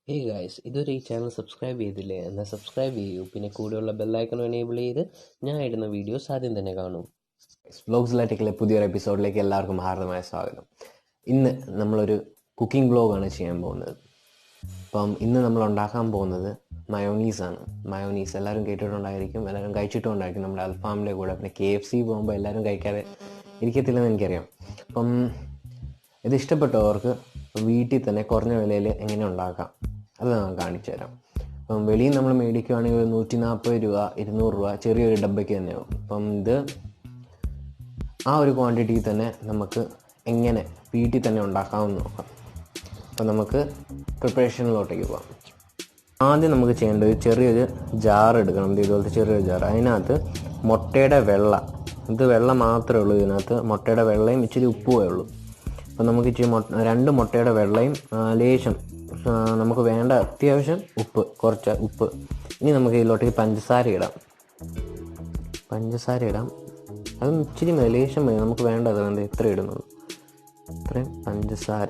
Hey guys, ഇതുവരെ ഈ channel subscribe ചെയ്തില്ലേ? എന്നാൽ സബ്സ്ക്രൈബ് ചെയ്യൂ. പിന്നെ കൂടെയുള്ള ബെല്ലൈക്കൺ എനേബിൾ ചെയ്ത് ഞാൻ ഇടുന്ന വീഡിയോസ് ആദ്യം തന്നെ കാണും. വ്ലോഗ്സിലാറ്റിക്കിലെ പുതിയൊരു എപ്പിസോഡിലേക്ക് എല്ലാവർക്കും ഹാർദമായ സ്വാഗതം. ഇന്ന് നമ്മളൊരു കുക്കിംഗ് വ്ലോഗാണ് ചെയ്യാൻ പോകുന്നത്. അപ്പം ഇന്ന് നമ്മൾ ഉണ്ടാക്കാൻ പോകുന്നത് മയോണീസാണ്. മയോണീസ് എല്ലാവരും കേട്ടിട്ടുണ്ടായിരിക്കും, എല്ലാവരും കഴിച്ചിട്ടുണ്ടായിരിക്കും. നമ്മുടെ അൽഫാമിൻ്റെ കൂടെ പിന്നെ KFC പോകുമ്പോൾ എല്ലാവരും കഴിക്കാതെ ഇരിക്കത്തില്ലെന്ന് എനിക്കറിയാം. അപ്പം ഇത് ഇഷ്ടപ്പെട്ടവർക്ക് വീട്ടിൽ തന്നെ കുറഞ്ഞ വിലയിൽ എങ്ങനെ ഉണ്ടാക്കാം അത് ഞാൻ കാണിച്ചു തരാം. അപ്പം വെളിയിൽ നമ്മൾ മേടിക്കുകയാണെങ്കിൽ 140 രൂപ 200 രൂപ ചെറിയൊരു ഡബ്ബയ്ക്ക് തന്നെയാവും. അപ്പം ഇത് ആ ഒരു ക്വാണ്ടിറ്റിയിൽ തന്നെ നമുക്ക് എങ്ങനെ വീട്ടിൽ തന്നെ ഉണ്ടാക്കാമെന്ന് നോക്കാം. അപ്പം നമുക്ക് പ്രിപ്പറേഷനിലോട്ടേക്ക് പോകാം. ആദ്യം നമുക്ക് ചെയ്യേണ്ടത് ചെറിയൊരു ജാർ എടുക്കണം. ഇതുപോലത്തെ ചെറിയൊരു ജാർ. അതിനകത്ത് മുട്ടയുടെ വെള്ള, ഇത് വെള്ള മാത്രമേ ഉള്ളൂ. ഇതിനകത്ത് മുട്ടയുടെ വെള്ളയും ഇച്ചിരി ഉപ്പുമേ ഉള്ളൂ. അപ്പം നമുക്ക് ഇച്ചിരി 2 മുട്ടയുടെ വെള്ളയും ലേശം നമുക്ക് വേണ്ട അത്യാവശ്യം ഉപ്പ്, കുറച്ച് ഉപ്പ്. ഇനി നമുക്ക് ഇതിലോട്ടേക്ക് പഞ്ചസാര ഇടാം. അത് ഇച്ചിരി മതി, ലേശം മതി. നമുക്ക് വേണ്ടത് എത്ര ഇടുന്നുള്ളൂ ഇത്രയും പഞ്ചസാര.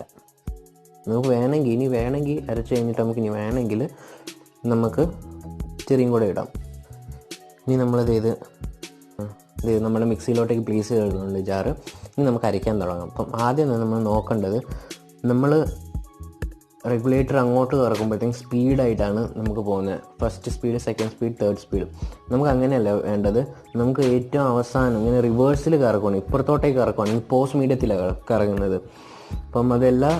നമുക്ക് വേണമെങ്കിൽ അരച്ച് കഴിഞ്ഞിട്ട് ഇനി വേണമെങ്കിൽ നമുക്ക് ഇച്ചിരിയും കൂടെ ഇടാം. ഇനി നമ്മളിത് നമ്മുടെ മിക്സിയിലോട്ടേക്ക് പ്ലേസ് ചെയ്തിടുന്നുണ്ട് ജാറ്. ഇനി നമുക്ക് അരയ്ക്കാൻ തുടങ്ങാം. അപ്പം ആദ്യം നമ്മൾ നോക്കേണ്ടത്, നമ്മൾ റെഗുലേറ്റർ അങ്ങോട്ട് കറക്കുമ്പോഴത്തേക്കും സ്പീഡായിട്ടാണ് നമുക്ക് പോകുന്നത്. First speed, second speed, third speed. നമുക്ക് അങ്ങനെയല്ല വേണ്ടത്. നമുക്ക് ഏറ്റവും അവസാനം ഇങ്ങനെ റിവേഴ്സിൽ കറക്കണം, ഇപ്പുറത്തോട്ടേക്ക് കറക്കുകയാണ്. പോസ്റ്റ് മീഡിയത്തിലാണ് കറങ്ങുന്നത്. അപ്പം അതെല്ലാം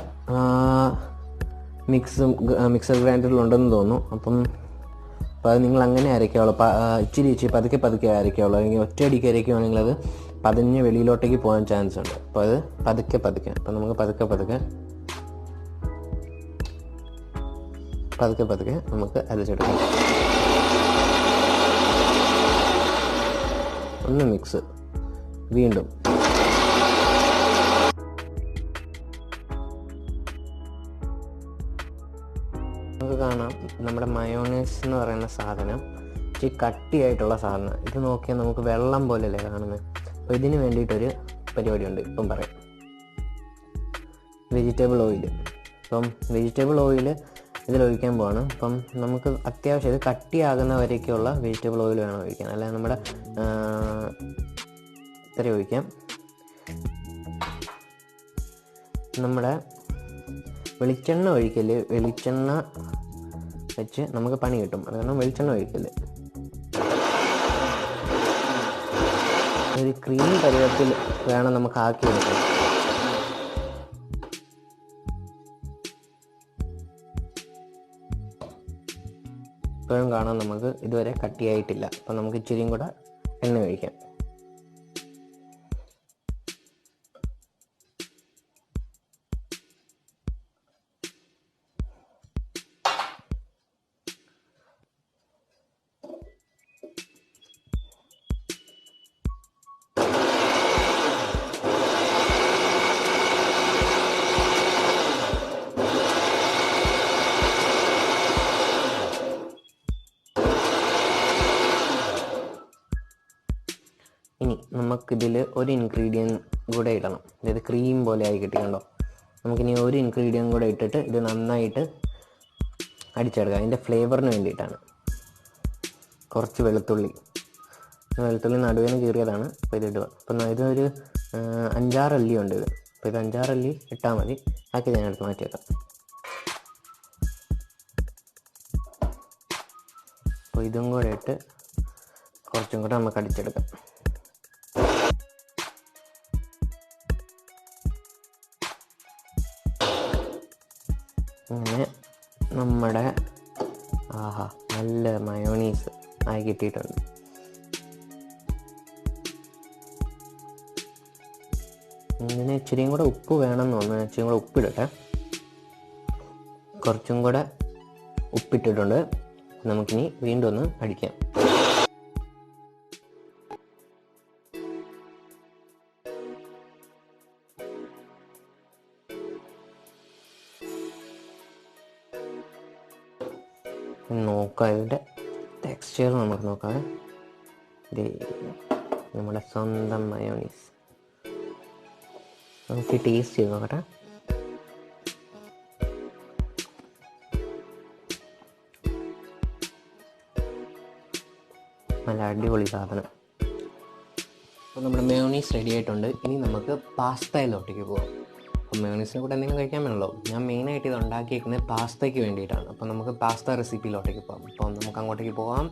മിക്സർ ഗ്രൈൻഡറിലുണ്ടെന്ന് തോന്നുന്നു. അപ്പം അത് നിങ്ങൾ അങ്ങനെ അരയ്ക്കാവുള്ളൂ. ഇച്ചിരി പതുക്കെ അരയ്ക്കാവുള്ളൂ. അല്ലെങ്കിൽ ഒറ്റയടിക്ക് അരയ്ക്കുകയാണെങ്കിൽ അത് പതിഞ്ഞ് വെളിയിലോട്ടേക്ക് പോകാൻ ചാൻസ് ഉണ്ട്. അപ്പോൾ അത് പതുക്കെ. അപ്പം നമുക്ക് പതുക്കെ നമുക്ക് അരച്ചെടുക്കാം. ഒന്ന് മിക്സ് വീണ്ടും. നമുക്ക് കാണാം നമ്മുടെ മയോണൈസ് എന്ന് പറയുന്ന സാധനം ഇച്ചിരി കട്ടിയായിട്ടുള്ള സാധനം. ഇത് നോക്കിയാൽ നമുക്ക് വെള്ളം പോലെയല്ലേ കാണുന്നത്. അപ്പോൾ ഇതിന് വേണ്ടിയിട്ടൊരു പരിപാടിയുണ്ട്, ഇപ്പം പറയാം. Vegetable oil. ഇപ്പം വെജിറ്റബിൾ ഓയിൽ ഇതിലൊഴിക്കാൻ പോവാണ്. അപ്പം നമുക്ക് അത്യാവശ്യം ഇത് കട്ടിയാകുന്ന വരയ്ക്കുള്ള വെജിറ്റബിൾ ഓയിൽ വേണം ഒഴിക്കാൻ, അല്ലാതെ നമ്മുടെ ഇത്ര ഒഴിക്കാം. നമ്മുടെ വെളിച്ചെണ്ണ ഒഴിക്കല്, വെളിച്ചെണ്ണ വെച്ച് നമുക്ക് പണി കിട്ടും. അത് കാരണം വെളിച്ചെണ്ണ ഒഴിക്കല്. ഒരു ക്രീം പരുവത്തിൽ വേണം നമുക്ക് ആക്കിയെടുക്കാൻ. ഇപ്പോഴും കാണാൻ നമുക്ക് ഇതുവരെ കട്ടിയായിട്ടില്ല. അപ്പം നമുക്ക് ഇച്ചിരിയും കൂടെ എണ്ണ ഒഴിക്കാം. ഇനി നമുക്കിതിൽ ഒരു ഇൻഗ്രീഡിയൻറ്റ് കൂടെ ഇടണം. അതായത് ക്രീം പോലെ ആയി കിട്ടിക്കണ്ടോ. നമുക്കിനി ഒരു ഇൻഗ്രീഡിയൻറ്റ് കൂടെ ഇട്ടിട്ട് ഇത് നന്നായിട്ട് അടിച്ചെടുക്കാം. അതിൻ്റെ ഫ്ലേവറിന് വേണ്ടിയിട്ടാണ്. കുറച്ച് വെളുത്തുള്ളി നടുവേന് കീറിയതാണ്. അപ്പോൾ ഇതിടുക. അപ്പം ഇതൊരു 5-6 അല്ലി ഉണ്ട് ഇത്. അപ്പോൾ ഇത് 5-6 അല്ലി ഇട്ടാൽ മതി. ആക്കി ഞാൻ എടുത്ത് മാറ്റിയേക്കാം. അപ്പോൾ ഇതും കൂടെ ഇട്ട് കുറച്ചും കൂടെ നമുക്ക് അടിച്ചെടുക്കാം. അങ്ങനെ നമ്മുടെ നല്ല മയോണീസ് ആയി കിട്ടിയിട്ടുണ്ട്. ഇങ്ങനെ ഇച്ചിരിയും കൂടെ ഉപ്പ് വേണമെന്ന് തോന്നുന്നു. ഇച്ചിരിയും കൂടെ ഉപ്പിടട്ടെ. കുറച്ചും കൂടെ ഉപ്പിട്ടിട്ടുണ്ട്. നമുക്കിനി വീണ്ടും ഒന്ന് അടിക്കാം. നോക്കാം ഇതിൻ്റെ ടെക്സ്ചർ നമുക്ക് നോക്കാം. നമ്മുടെ സ്വന്തം മയോണീസ് നമുക്ക് ടേസ്റ്റ് ചെയ്ത് നോക്കട്ടെ. നല്ല അടിപൊളി സാധനം. അപ്പോൾ നമ്മുടെ മയോണീസ് റെഡി ആയിട്ടുണ്ട്. ഇനി നമുക്ക് പാസ്തയിലോട്ടേക്ക് പോകാം. അപ്പോൾ മയോണീസിനെ കൂടെ എന്തെങ്കിലും കഴിക്കാൻ വേണമല്ലോ. ഞാൻ മെയിനായിട്ട് ഇത് ഉണ്ടാക്കിയിരിക്കുന്നത് പാസ്തയ്ക്ക് വേണ്ടിയിട്ടാണ്. അപ്പോൾ നമുക്ക് പാസ്ത റെസിപ്പിയിലോട്ടേക്ക് പോകാം. അപ്പം നമുക്ക് അങ്ങോട്ടേക്ക് പോകാം.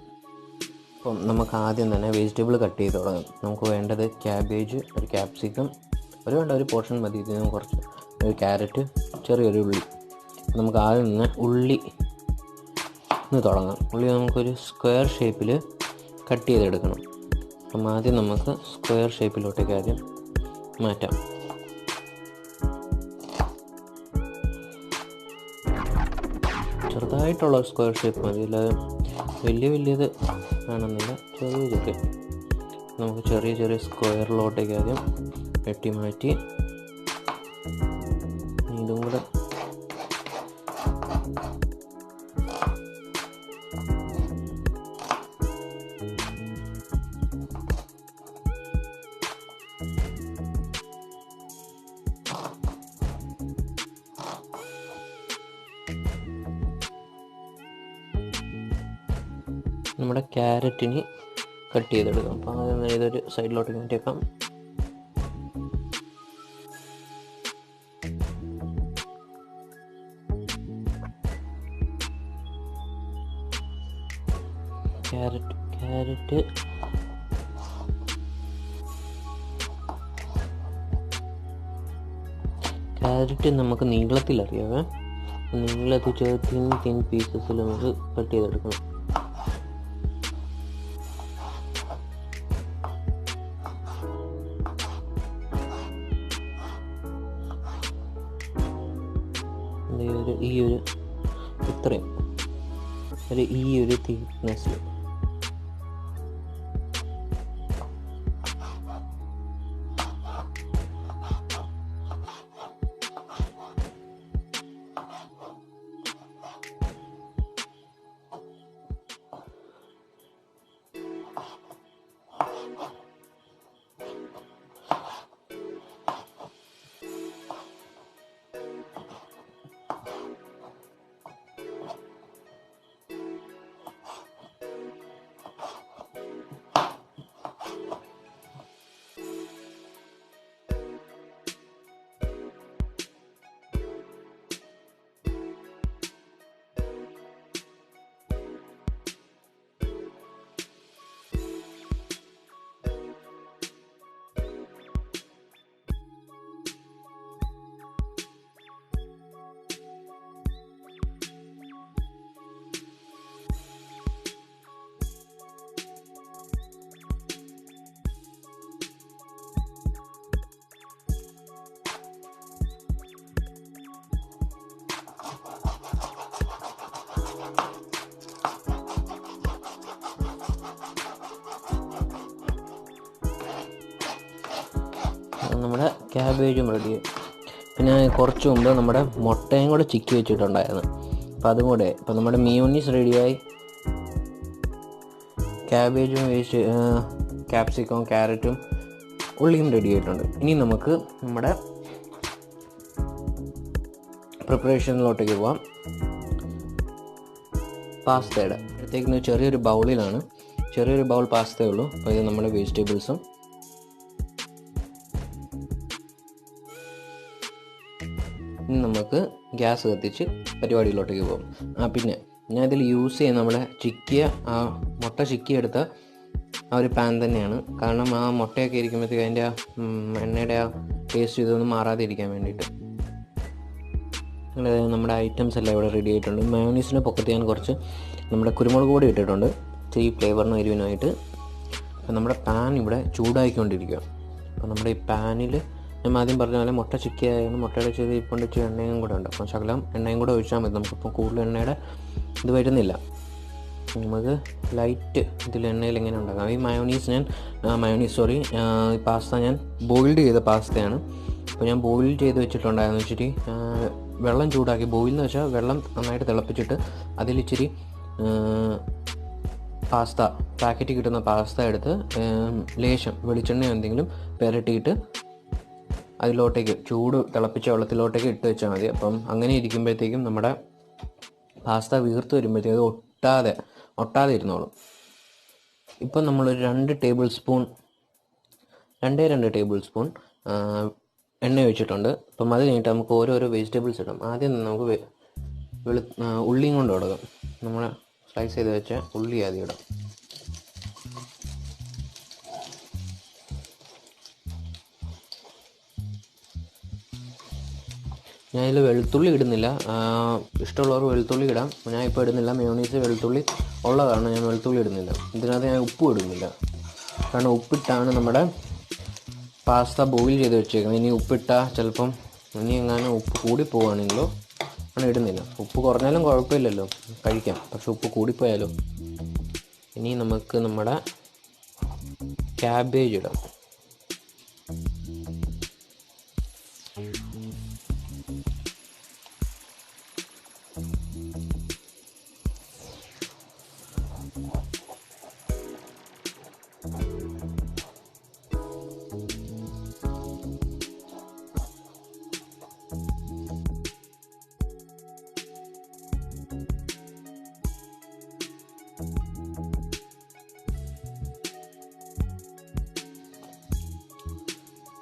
അപ്പം നമുക്ക് ആദ്യം തന്നെ വെജിറ്റബിൾ കട്ട് ചെയ്ത് തുടങ്ങാം. നമുക്ക് വേണ്ടത് ക്യാബേജ്, ഒരു ക്യാപ്സിക്കം, ഒരു പോർഷൻ മതി. ഇതിന് കുറച്ച് ഒരു ക്യാരറ്റ്, ചെറിയൊരു ഉള്ളി. നമുക്ക് ആദ്യം തന്നെ ഉള്ളി തുടങ്ങാം. ഉള്ളി നമുക്കൊരു സ്ക്വയർ ഷേപ്പിൽ കട്ട് ചെയ്തെടുക്കണം. അപ്പം ആദ്യം നമുക്ക് സ്ക്വയർ ഷേപ്പിലോട്ടേക്ക് ആദ്യം മാറ്റാം. ചെറുതായിട്ടുള്ള സ്ക്വയർ ഷേപ്പ് മതി, അല്ലാതെ വലിയത് വേണമെന്നില്ല. ചെറിയതൊക്കെ നമുക്ക് ചെറിയ സ്ക്വയറിലോട്ടേക്ക് ആദ്യം വെട്ടി മാറ്റി ഇതും കൂടെ നമ്മുടെ ക്യാരറ്റിന് കട്ട് ചെയ്തെടുക്കാം. അപ്പോൾ ആദ്യം ഇതൊരു സൈഡിലോട്ട് മാറ്റിയേക്കാം. ക്യാരറ്റ് നമുക്ക് നീളത്തിൽ അറിയാവേ. നീളത്തിൽ തിൻ പീസസിൽ നമുക്ക് കട്ട് ചെയ്തെടുക്കണം. ഇത്രയും ഈ ഒരു തിക്നെസ്സിൽ നമ്മുടെ ക്യാബേജും റെഡിയായി. പിന്നെ കുറച്ച് മുമ്പ് നമ്മുടെ മുട്ടയും കൂടെ ചിക്കി വെച്ചിട്ടുണ്ടായിരുന്നു. അപ്പോൾ അതും കൂടെ ഇപ്പോൾ നമ്മുടെ മയോണീസ് റെഡിയായി. ക്യാബേജും ക്യാപ്സിക്കവും ക്യാരറ്റും ഉള്ളിയും റെഡി ആയിട്ടുണ്ട്. ഇനി നമുക്ക് നമ്മുടെ പ്രിപ്പറേഷനിലോട്ടേക്ക് പോവാം. പാസ്തയുടെ അടുത്തേക്ക് ചെറിയൊരു ബൗൾ പാസ്തയേ ഉള്ളൂ. അപ്പോൾ ഇത് നമ്മുടെ വെജിറ്റബിൾസും ഇനി നമുക്ക് ഗ്യാസ് കത്തിച്ച് പരിപാടിയിലോട്ടേക്ക് പോകും. പിന്നെ ഞാൻ ഇതിൽ യൂസ് ചെയ്യുന്ന നമ്മുടെ മുട്ട ചിക്കിയെടുത്ത ആ ഒരു പാൻ തന്നെയാണ്. കാരണം ആ മുട്ടയൊക്കെ ഇരിക്കുമ്പോഴത്തേക്ക് അതിൻ്റെ എണ്ണയുടെ ടേസ്റ്റ് ഇതൊന്നും മാറാതെ ഇരിക്കാൻ വേണ്ടിയിട്ട്. നമ്മുടെ ഐറ്റംസ് എല്ലാം ഇവിടെ റെഡി ആയിട്ടുണ്ട്. മയോണീസിന് പൊക്കത്ത് ഞാൻ കുറച്ച് നമ്മുടെ കുരുമുളക് പൊടി ഇട്ടിട്ടുണ്ട്, ഈ ഫ്ലേവറിനും എരിവിനായിട്ട്. അപ്പോൾ നമ്മുടെ പാൻ ഇവിടെ ചൂടായിക്കൊണ്ടിരിക്കുക. അപ്പോൾ നമ്മുടെ ഈ പാനിൽ ഞാൻ ആദ്യം പറഞ്ഞ പോലെ മുട്ട ചിക്കിയായിരുന്നു. മുട്ടയുടെ ഇപ്പം എണ്ണയും കൂടെ ഉണ്ട്. അപ്പം ശകലം എണ്ണയും കൂടെ ഒഴിച്ചാൽ മതി. നമുക്കിപ്പം കൂടുതൽ എണ്ണയുടെ ഇത് വരുന്നില്ല. നമുക്ക് ലൈറ്റ് ഇതിൽ എണ്ണയിൽ എങ്ങനെ ഉണ്ടാക്കാം. ഈ ഈ പാസ്ത ഞാൻ ബോയിൽഡ് ചെയ്ത പാസ്തയാണ്. അപ്പോൾ ഞാൻ ബോയിൽ ചെയ്ത് വെച്ചിട്ടുണ്ടായിരുന്നു. ഇച്ചിരി വെള്ളം ചൂടാക്കി, ബോയിൽ എന്ന് വെച്ചാൽ വെള്ളം നന്നായിട്ട് തിളപ്പിച്ചിട്ട് അതിലിച്ചിരി പാക്കറ്റ് കിട്ടുന്ന പാസ്ത എടുത്ത് ലേശം വെളിച്ചെണ്ണ എന്തെങ്കിലും പുരട്ടിയിട്ട് അതിലോട്ടേക്ക് തിളപ്പിച്ച വെള്ളത്തിലോട്ടേക്ക് ഇട്ട് വെച്ചാൽ മതി. അപ്പം അങ്ങനെ ഇരിക്കുമ്പോഴത്തേക്കും നമ്മുടെ പാസ്ത വീർത്ത് വരുമ്പോഴത്തേക്കും അത് ഒട്ടാതെ ഇരുന്നോളും. ഇപ്പം നമ്മളൊരു 2 ടേബിൾ സ്പൂൺ എണ്ണ ഒഴിച്ചിട്ടുണ്ട്. അപ്പം അത് കഴിഞ്ഞിട്ട് നമുക്ക് ഓരോരോ വെജിറ്റബിൾസ് ഇടാം. ആദ്യം നമുക്ക് ഉള്ളിയും കൊണ്ട് തുടങ്ങാം. നമ്മൾ സ്ലൈസ് ചെയ്ത് വെച്ച ഉള്ളി ആദ്യം ഇടാം. ഞാനിതിൽ വെളുത്തുള്ളി ഇടുന്നില്ല, ഇഷ്ടമുള്ളവർ വെളുത്തുള്ളി ഇടാം. ഞാൻ ഇപ്പോൾ ഇടുന്നില്ല. മയോണീസ് വെളുത്തുള്ളി ഉള്ളതാണ്, ഞാൻ വെളുത്തുള്ളി ഇടുന്നില്ല. ഇതിനകത്ത് ഞാൻ ഉപ്പും ഇടുന്നില്ല, കാരണം ഉപ്പിട്ടാണ് നമ്മുടെ പാസ്ത ബോയിൽ ചെയ്ത് വെച്ചേക്കുന്നത്. ഇനി ഉപ്പിട്ടാൽ ചിലപ്പം ഇനി എങ്ങാനും ഉപ്പ് കൂടിപ്പോവുകയാണെങ്കിലോ അങ്ങനെ ഇടുന്നില്ല. ഉപ്പ് കുറഞ്ഞാലും കുഴപ്പമില്ലല്ലോ, കഴിക്കാം. പക്ഷെ ഉപ്പ് കൂടിപ്പോയാലോ. ഇനി നമുക്ക് നമ്മുടെ ക്യാബേജ് ഇടാം.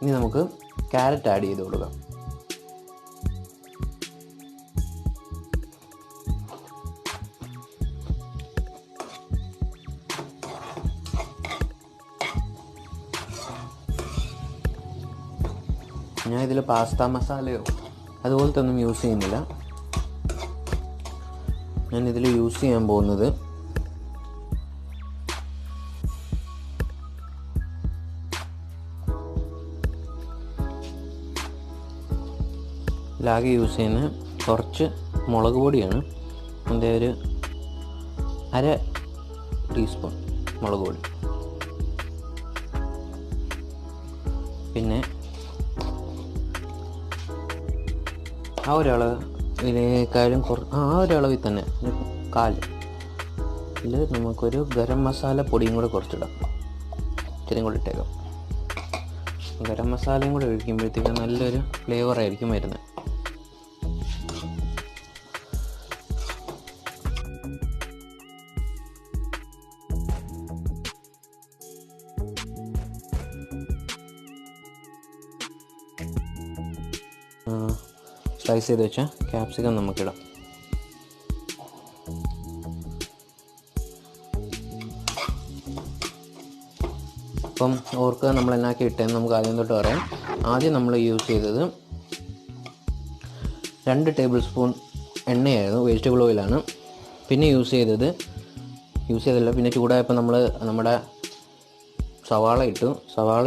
ഇനി നമുക്ക് ക്യാരറ്റ് ആഡ് ചെയ്ത് കൊടുക്കാം. ഞാൻ ഇതിൽ പാസ്ത മസാലയോ അതുപോലത്തെ ഒന്നും യൂസ് ചെയ്യുന്നില്ല. ഞാൻ ഇതിൽ യൂസ് ചെയ്യാൻ പോകുന്നത് ലാകെ യൂസ് ചെയ്യുന്ന കുറച്ച് മുളക് പൊടിയാണ്. അതിൻ്റെ ഒരു 1/2 ടീസ്പൂൺ മുളക് പൊടി. പിന്നെ ആ ഒരളവ് ഇതിനേക്കാളും ആ ഒരളവിൽ തന്നെ കാൽ ഇതിൽ നമുക്കൊരു ഗരം മസാല പൊടിയും കൂടെ കുറച്ചിടാം. ഇച്ചിരിയും കൂടി ഇട്ടേക്കാം. ഗരം മസാലയും കൂടെ ഒഴിക്കുമ്പോഴത്തേക്കും നല്ലൊരു ഫ്ലേവർ ആയിരിക്കും വരുന്നത്. സ്ലൈസ് ചെയ്ത് വെച്ച ക്യാപ്സിക്കം നമുക്കിടാം. അപ്പം ഓർക്കുക നമ്മൾ എന്നാക്കി ഇട്ടേന്ന് നമുക്ക് ആദ്യം തൊട്ട് പറയാം. ആദ്യം നമ്മൾ യൂസ് ചെയ്തത് 2 ടേബിൾ സ്പൂൺ എണ്ണയായിരുന്നു, വെജിറ്റബിൾ ഓയിലാണ്. പിന്നെ യൂസ് ചെയ്തില്ല. പിന്നെ ചൂടായപ്പോൾ നമ്മൾ നമ്മുടെ സവാള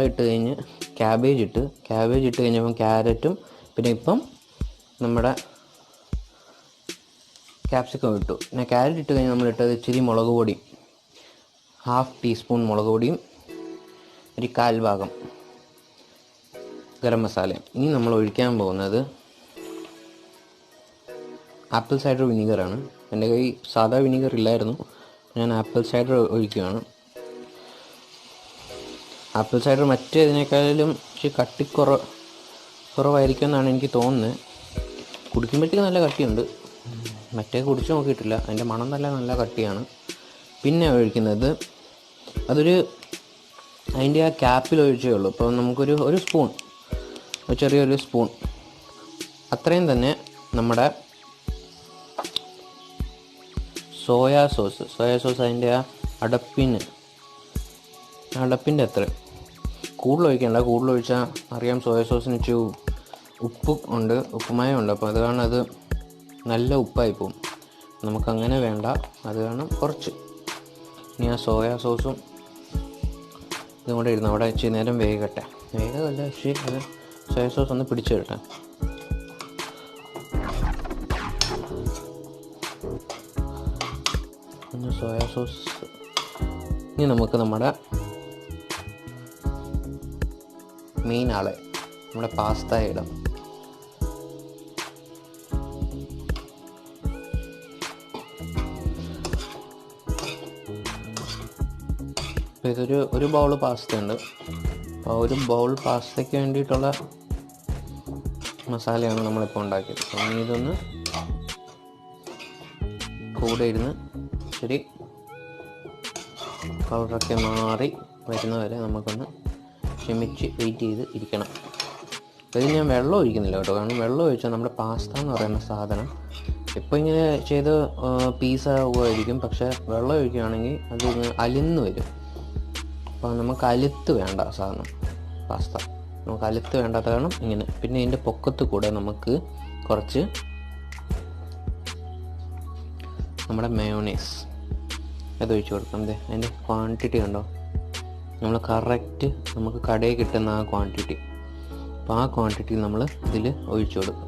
ഇട്ട് കഴിഞ്ഞ് ക്യാബേജ് ഇട്ട് കഴിഞ്ഞപ്പം ക്യാരറ്റും, പിന്നെ ഇപ്പം നമ്മുടെ ക്യാപ്സിക്കം ഇട്ടു. പിന്നെ ക്യാരറ്റ് ഇട്ട് കഴിഞ്ഞ് നമ്മളിട്ടത് ഇച്ചിരി മുളക് പൊടി, 1/2 ടീസ്പൂൺ മുളക് പൊടിയും ഒരു 1/4 ഭാഗം ഗരം മസാലയും. ഇനി നമ്മൾ ഒഴിക്കാൻ പോകുന്നത് ആപ്പിൾ സൈഡർ വിനീഗറാണ്. എൻ്റെ കയ്യിൽ സാധാ വിനീഗർ ഇല്ലായിരുന്നു, ഞാൻ ആപ്പിൾ സൈഡർ ഒഴിക്കുകയാണ്. ആപ്പിൾ സൈഡർ മറ്റേതിനേക്കാളും കട്ടി കുറവായിരിക്കും എന്നാണ് എനിക്ക് തോന്നുന്നത്. കുടിക്കുമ്പോഴത്തേക്ക് നല്ല കട്ടിയുണ്ട്. മറ്റേ കുടിച്ച് നോക്കിയിട്ടില്ല, അതിൻ്റെ മണം നല്ല കട്ടിയാണ്. പിന്നെ ഒഴിക്കുന്നത് അതിൻ്റെ ആ ക്യാപ്പിൽ ഒഴിച്ചേ ഉള്ളൂ. അപ്പോൾ നമുക്കൊരു സ്പൂൺ, ചെറിയൊരു സ്പൂൺ അത്രയും തന്നെ നമ്മുടെ സോയാ സോസ് അതിൻ്റെ ആ അടപ്പിൻ്റെ അത്ര കൂടുതൽ ഒഴിക്കേണ്ട. കൂടുതൽ ഒഴിച്ചാൽ അറിയാം സോയാ സോസിന് ഇച്ചിരി ഉപ്പുമയം ഉണ്ട്. അപ്പോൾ അത് കാരണം അത് നല്ല ഉപ്പായി പോവും. നമുക്കങ്ങനെ വേണ്ട, അത് കാരണം കുറച്ച്. ഇനി ആ സോയാ സോസും ഇതും കൂടെ ഇരുന്ന് അവിടെ ഇച്ചിരി നേരം വേഗമല്ല പക്ഷേ അത് സോയാ സോസ് ഒന്ന് പിടിച്ചു കിട്ടാം. Soya sauce. ഇനി നമുക്ക് നമ്മുടെ മെയിൻ ആളെ നമ്മുടെ പാസ്ത ഇടാം. ഇതൊരു ബൗൾ പാസ്ത ഉണ്ട്. അപ്പോൾ ഒരു ബൗൾ പാസ്തയ്ക്ക് വേണ്ടിയിട്ടുള്ള മസാലയാണ് നമ്മളിപ്പോൾ ഉണ്ടാക്കിയത്. അപ്പം ഇതൊന്ന് കൂടെ ഇരുന്ന് ശരി കളറൊക്കെ മാറി വരുന്നവരെ നമുക്കൊന്ന് ക്ഷമിച്ച് വെയിറ്റ് ചെയ്ത് ഇരിക്കണം. അപ്പോൾ ഇത് ഞാൻ വെള്ളം ഒഴിക്കുന്നില്ല കേട്ടോ, കാരണം വെള്ളം ഒഴിച്ചാൽ നമ്മുടെ പാസ്ത എന്ന് പറയുന്ന സാധനം ഇപ്പോൾ ഇങ്ങനെ ചെയ്ത് പീസാകുമായിരിക്കും, പക്ഷേ വെള്ളം ഒഴിക്കുകയാണെങ്കിൽ അത് അലിന്ന് വരും. അപ്പോൾ നമുക്ക് അലുത്ത് വേണ്ട സാധനം പാസ്ത, നമുക്ക് അലുത്ത് വേണ്ടാത്ത കാരണം ഇങ്ങനെ. പിന്നെ ഇതിൻ്റെ പൊക്കത്ത് കൂടെ നമുക്ക് കുറച്ച് നമ്മുടെ മയോണൈസ് അത് ഒഴിച്ച് കൊടുക്കാം. അതിൻ്റെ ക്വാണ്ടിറ്റി കണ്ടോ, നമ്മൾ കറക്റ്റ് നമുക്ക് കടയിൽ കിട്ടുന്ന ആ ക്വാണ്ടിറ്റി. അപ്പോൾ ആ ക്വാണ്ടിറ്റി നമ്മൾ ഇതിൽ ഒഴിച്ചു കൊടുക്കും.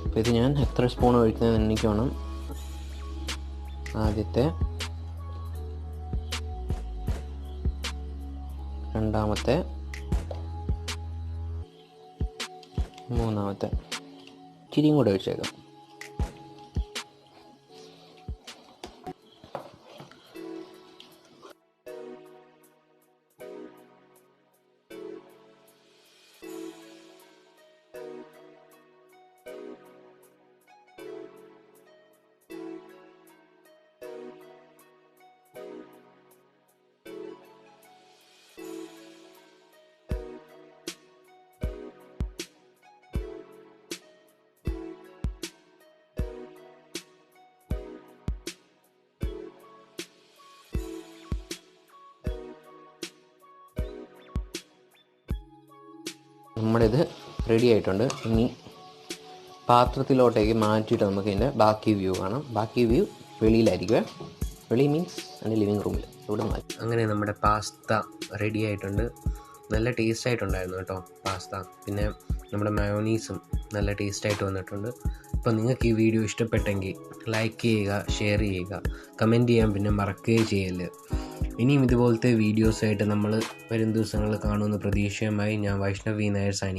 അപ്പോൾ ഇത് ഞാൻ എത്ര സ്പൂൺ ഒഴിക്കുന്നതെന്ന് എനിക്ക് വേണം. ആദ്യത്തെ, രണ്ടാമത്തെ, മൂന്നാമത്തെ, ഇച്ചിരിയും കൂടെ ഒഴിച്ചേക്കാം. നമ്മളിത് റെഡി ആയിട്ടുണ്ട്. ഇനി പാത്രത്തിലോട്ടേക്ക് മാറ്റിയിട്ട് നമുക്ക് ഇതിൻ്റെ ബാക്കി വ്യൂ കാണാം. ബാക്കി വ്യൂ വെളിയിലായിരിക്കും. വെളി മീൻസ് എൻ്റെ ലിവിങ് റൂമിൽ ഇവിടെ മാറ്റി. അങ്ങനെ നമ്മുടെ പാസ്ത റെഡി ആയിട്ടുണ്ട്. നല്ല ടേസ്റ്റ് ആയിട്ടുണ്ടായിരുന്നു കേട്ടോ പാസ്ത. പിന്നെ നമ്മുടെ മയോണീസും നല്ല ടേസ്റ്റായിട്ട് വന്നിട്ടുണ്ട്. അപ്പോൾ നിങ്ങൾക്ക് ഈ വീഡിയോ ഇഷ്ടപ്പെട്ടെങ്കിൽ ലൈക്ക് ചെയ്യുക, ഷെയർ ചെയ്യുക, കമൻറ്റ് ചെയ്യാൻ പിന്നെ മറക്കുകയും ചെയ്യല്ലേ. ഇനിയും ഇതുപോലത്തെ വീഡിയോസായിട്ട് നമ്മൾ വരും ദിവസങ്ങളിൽ കാണുന്ന പ്രതീക്ഷയുമായി ഞാൻ വൈഷ്ണവി നായർ സൈനിങ്.